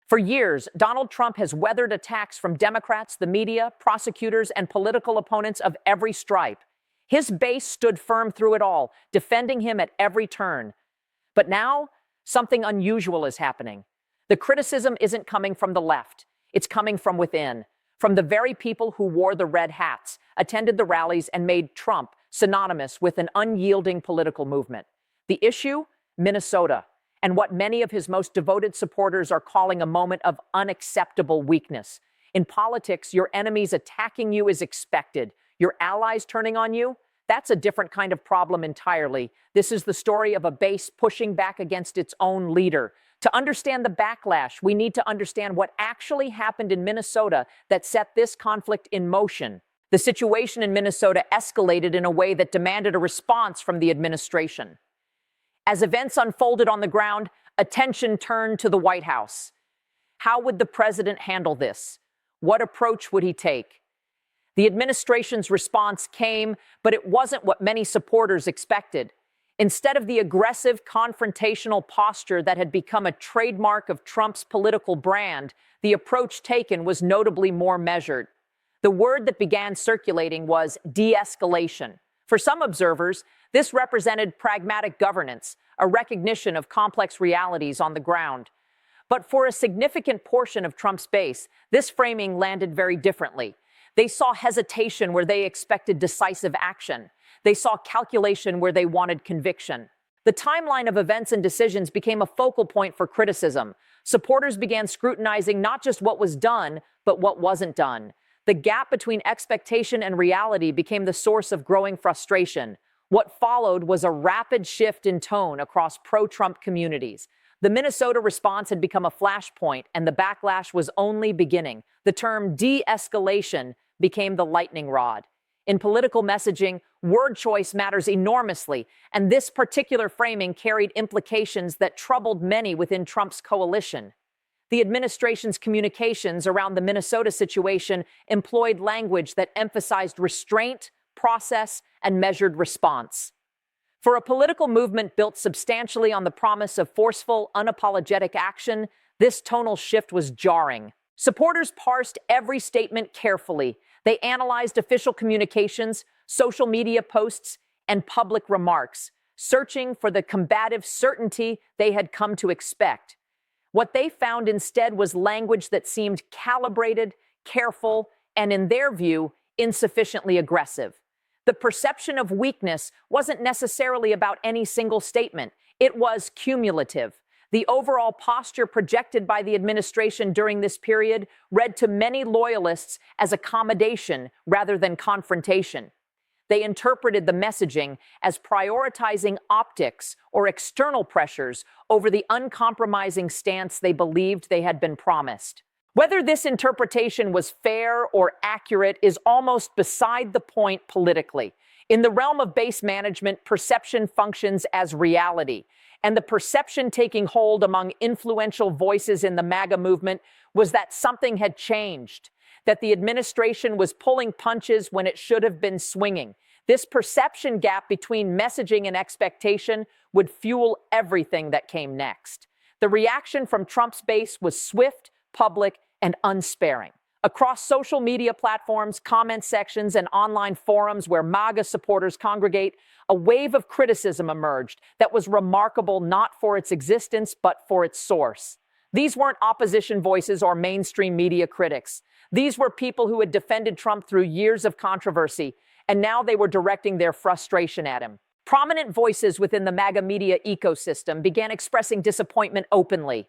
For years, Donald Trump has weathered attacks from Democrats, the media, prosecutors, and political opponents of every stripe. His base stood firm through it all, defending him at every turn. But now, something unusual is happening. The criticism isn't coming from the left. It's coming from within, from the very people who wore the red hats, attended the rallies, and made Trump synonymous with an unyielding political movement. The issue? Minnesota, and what many of his most devoted supporters are calling a moment of unacceptable weakness. In politics, your enemies attacking you is expected. Your allies turning on you? That's a different kind of problem entirely. This is the story of a base pushing back against its own leader. To understand the backlash, we need to understand what actually happened in Minnesota that set this conflict in motion. The situation in Minnesota escalated in a way that demanded a response from the administration. As events unfolded on the ground, attention turned to the White House. How would the president handle this? What approach would he take? The administration's response came, but it wasn't what many supporters expected. Instead of the aggressive, confrontational posture that had become a trademark of Trump's political brand, the approach taken was notably more measured. The word that began circulating was de-escalation. For some observers, this represented pragmatic governance, a recognition of complex realities on the ground. But for a significant portion of Trump's base, this framing landed very differently. They saw hesitation where they expected decisive action. They saw calculation where they wanted conviction. The timeline of events and decisions became a focal point for criticism. Supporters began scrutinizing not just what was done, but what wasn't done. The gap between expectation and reality became the source of growing frustration. What followed was a rapid shift in tone across pro-Trump communities. The Minnesota response had become a flashpoint, and the backlash was only beginning. The term de-escalation became the lightning rod. In political messaging, word choice matters enormously, and this particular framing carried implications that troubled many within Trump's coalition. The administration's communications around the Minnesota situation employed language that emphasized restraint, process, and measured response. For a political movement built substantially on the promise of forceful, unapologetic action, this tonal shift was jarring. Supporters parsed every statement carefully. They analyzed official communications, social media posts, and public remarks, searching for the combative certainty they had come to expect. What they found instead was language that seemed calibrated, careful, and in their view, insufficiently aggressive. The perception of weakness wasn't necessarily about any single statement. It was cumulative. The overall posture projected by the administration during this period read to many loyalists as accommodation rather than confrontation. They interpreted the messaging as prioritizing optics or external pressures over the uncompromising stance they believed they had been promised. Whether this interpretation was fair or accurate is almost beside the point politically. In the realm of base management, perception functions as reality. And the perception taking hold among influential voices in the MAGA movement was that something had changed, that the administration was pulling punches when it should have been swinging. This perception gap between messaging and expectation would fuel everything that came next. The reaction from Trump's base was swift, public, and unsparing. Across social media platforms, comment sections, and online forums where MAGA supporters congregate, a wave of criticism emerged that was remarkable not for its existence, but for its source. These weren't opposition voices or mainstream media critics. These were people who had defended Trump through years of controversy, and now they were directing their frustration at him. Prominent voices within the MAGA media ecosystem began expressing disappointment openly.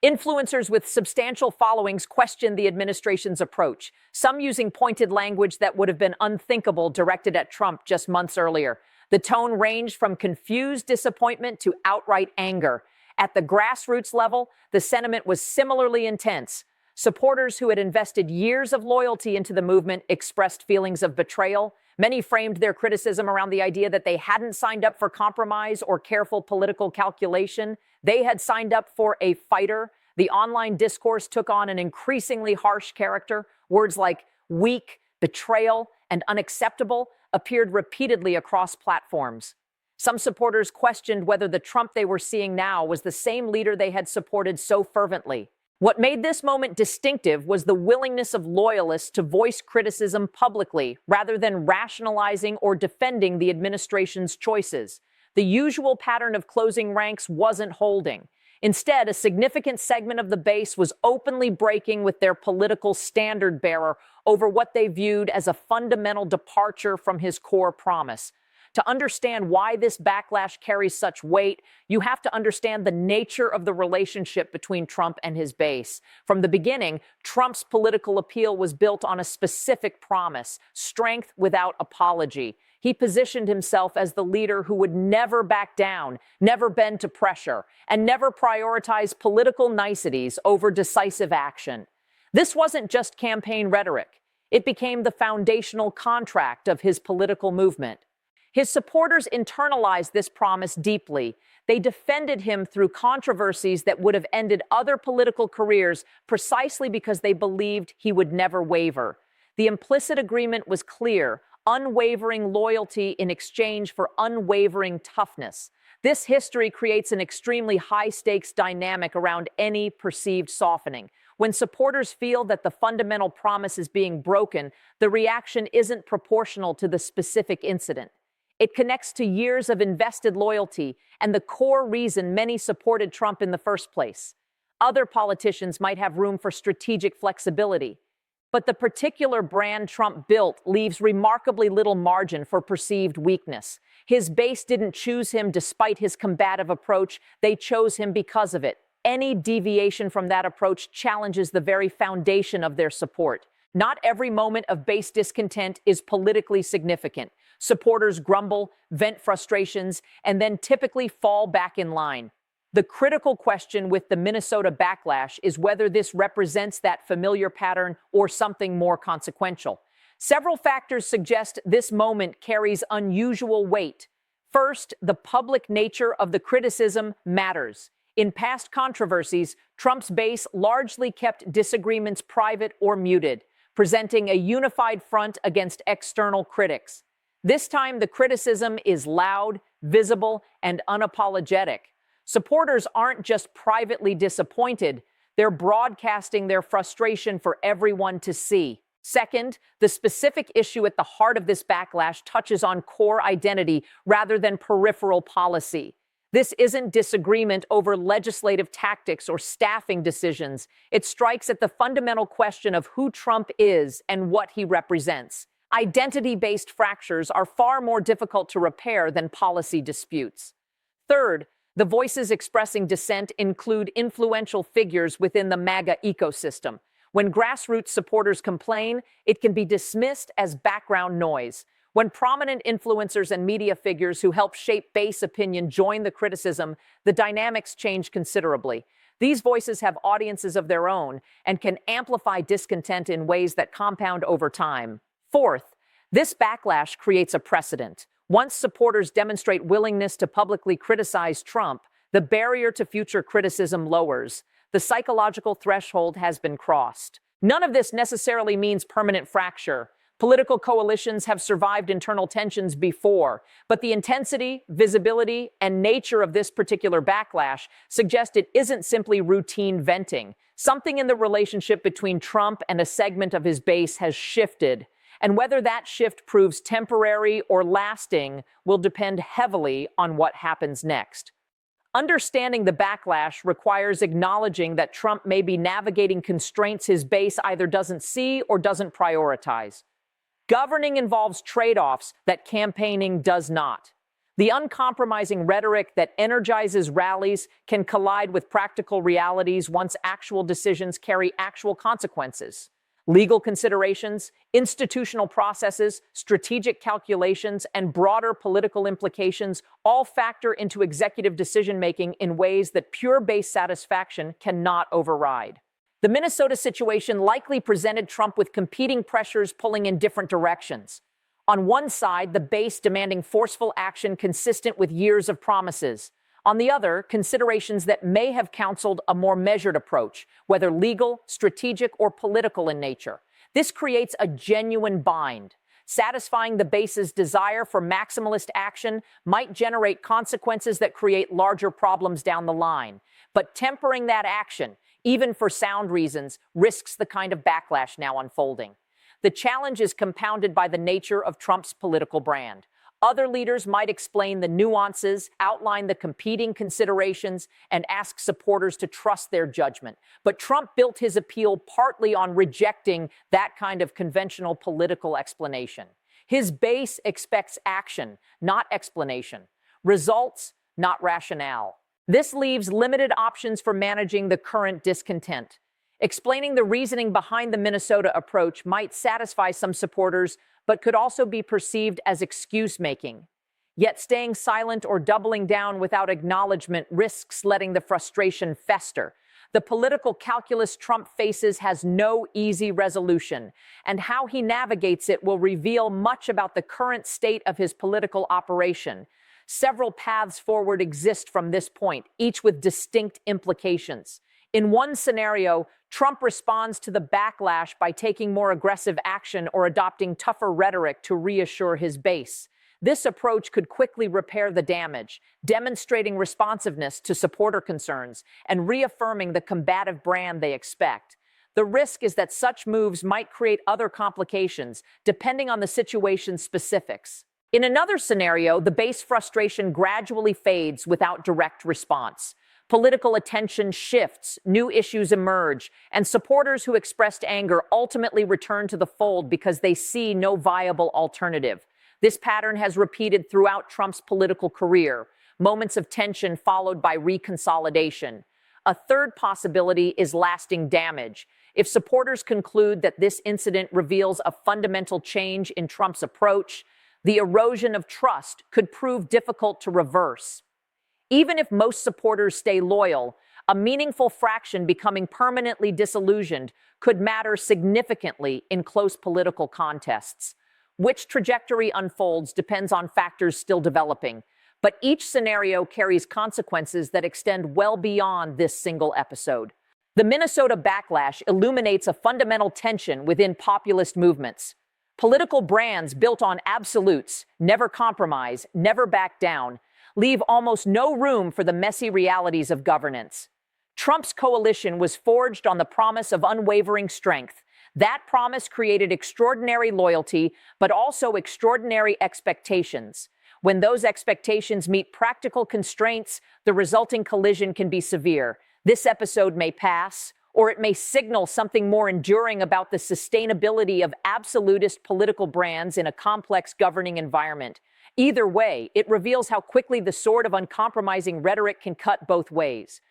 Influencers with substantial followings questioned the administration's approach, some using pointed language that would have been unthinkable directed at Trump just months earlier. The tone ranged from confused disappointment to outright anger. At the grassroots level, the sentiment was similarly intense. Supporters who had invested years of loyalty into the movement expressed feelings of betrayal. Many framed their criticism around the idea that they hadn't signed up for compromise or careful political calculation. They had signed up for a fighter. The online discourse took on an increasingly harsh character. Words like weak, betrayal, and unacceptable appeared repeatedly across platforms. Some supporters questioned whether the Trump they were seeing now was the same leader they had supported so fervently. What made this moment distinctive was the willingness of loyalists to voice criticism publicly rather than rationalizing or defending the administration's choices. The usual pattern of closing ranks wasn't holding. Instead, a significant segment of the base was openly breaking with their political standard bearer over what they viewed as a fundamental departure from his core promise. To understand why this backlash carries such weight, you have to understand the nature of the relationship between Trump and his base. From the beginning, Trump's political appeal was built on a specific promise: strength without apology. He positioned himself as the leader who would never back down, never bend to pressure, and never prioritize political niceties over decisive action. This wasn't just campaign rhetoric. It became the foundational contract of his political movement. His supporters internalized this promise deeply. They defended him through controversies that would have ended other political careers precisely because they believed he would never waver. The implicit agreement was clear: unwavering loyalty in exchange for unwavering toughness. This history creates an extremely high-stakes dynamic around any perceived softening. When supporters feel that the fundamental promise is being broken, the reaction isn't proportional to the specific incident. It connects to years of invested loyalty and the core reason many supported Trump in the first place. Other politicians might have room for strategic flexibility, but the particular brand Trump built leaves remarkably little margin for perceived weakness. His base didn't choose him despite his combative approach. They chose him because of it. Any deviation from that approach challenges the very foundation of their support. Not every moment of base discontent is politically significant. Supporters grumble, vent frustrations, and then typically fall back in line. The critical question with the Minnesota backlash is whether this represents that familiar pattern or something more consequential. Several factors suggest this moment carries unusual weight. First, the public nature of the criticism matters. In past controversies, Trump's base largely kept disagreements private or muted, presenting a unified front against external critics. This time, the criticism is loud, visible, and unapologetic. Supporters aren't just privately disappointed, they're broadcasting their frustration for everyone to see. Second, the specific issue at the heart of this backlash touches on core identity rather than peripheral policy. This isn't disagreement over legislative tactics or staffing decisions. It strikes at the fundamental question of who Trump is and what he represents. Identity-based fractures are far more difficult to repair than policy disputes. Third, the voices expressing dissent include influential figures within the MAGA ecosystem. When grassroots supporters complain, it can be dismissed as background noise. When prominent influencers and media figures who help shape base opinion join the criticism, the dynamics change considerably. These voices have audiences of their own and can amplify discontent in ways that compound over time. Fourth, this backlash creates a precedent. Once supporters demonstrate willingness to publicly criticize Trump, the barrier to future criticism lowers. The psychological threshold has been crossed. None of this necessarily means permanent fracture. Political coalitions have survived internal tensions before, but the intensity, visibility, and nature of this particular backlash suggest it isn't simply routine venting. Something in the relationship between Trump and a segment of his base has shifted. And whether that shift proves temporary or lasting will depend heavily on what happens next. Understanding the backlash requires acknowledging that Trump may be navigating constraints his base either doesn't see or doesn't prioritize. Governing involves trade-offs that campaigning does not. The uncompromising rhetoric that energizes rallies can collide with practical realities once actual decisions carry actual consequences. Legal considerations, institutional processes, strategic calculations, and broader political implications all factor into executive decision-making in ways that pure base satisfaction cannot override. The Minnesota situation likely presented Trump with competing pressures pulling in different directions. On one side, the base demanding forceful action consistent with years of promises. On the other, considerations that may have counseled a more measured approach, whether legal, strategic, or political in nature. This creates a genuine bind. Satisfying the base's desire for maximalist action might generate consequences that create larger problems down the line. But tempering that action, even for sound reasons, risks the kind of backlash now unfolding. The challenge is compounded by the nature of Trump's political brand. Other leaders might explain the nuances, outline the competing considerations, and ask supporters to trust their judgment. But Trump built his appeal partly on rejecting that kind of conventional political explanation. His base expects action, not explanation. Results, not rationale. This leaves limited options for managing the current discontent. Explaining the reasoning behind the Minnesota approach might satisfy some supporters, but could also be perceived as excuse-making. Yet staying silent or doubling down without acknowledgement risks letting the frustration fester. The political calculus Trump faces has no easy resolution, and how he navigates it will reveal much about the current state of his political operation. Several paths forward exist from this point, each with distinct implications. In one scenario, Trump responds to the backlash by taking more aggressive action or adopting tougher rhetoric to reassure his base. This approach could quickly repair the damage, demonstrating responsiveness to supporter concerns and reaffirming the combative brand they expect. The risk is that such moves might create other complications, depending on the situation's specifics. In another scenario, the base frustration gradually fades without direct response. Political attention shifts, new issues emerge, and supporters who expressed anger ultimately return to the fold because they see no viable alternative. This pattern has repeated throughout Trump's political career, moments of tension followed by reconsolidation. A third possibility is lasting damage. If supporters conclude that this incident reveals a fundamental change in Trump's approach, the erosion of trust could prove difficult to reverse. Even if most supporters stay loyal, a meaningful fraction becoming permanently disillusioned could matter significantly in close political contests. Which trajectory unfolds depends on factors still developing, but each scenario carries consequences that extend well beyond this single episode. The Minnesota backlash illuminates a fundamental tension within populist movements. Political brands built on absolutes, never compromise, never back down, leave almost no room for the messy realities of governance. Trump's coalition was forged on the promise of unwavering strength. That promise created extraordinary loyalty, but also extraordinary expectations. When those expectations meet practical constraints, the resulting collision can be severe. This episode may pass, or it may signal something more enduring about the sustainability of absolutist political brands in a complex governing environment. Either way, it reveals how quickly the sword of uncompromising rhetoric can cut both ways.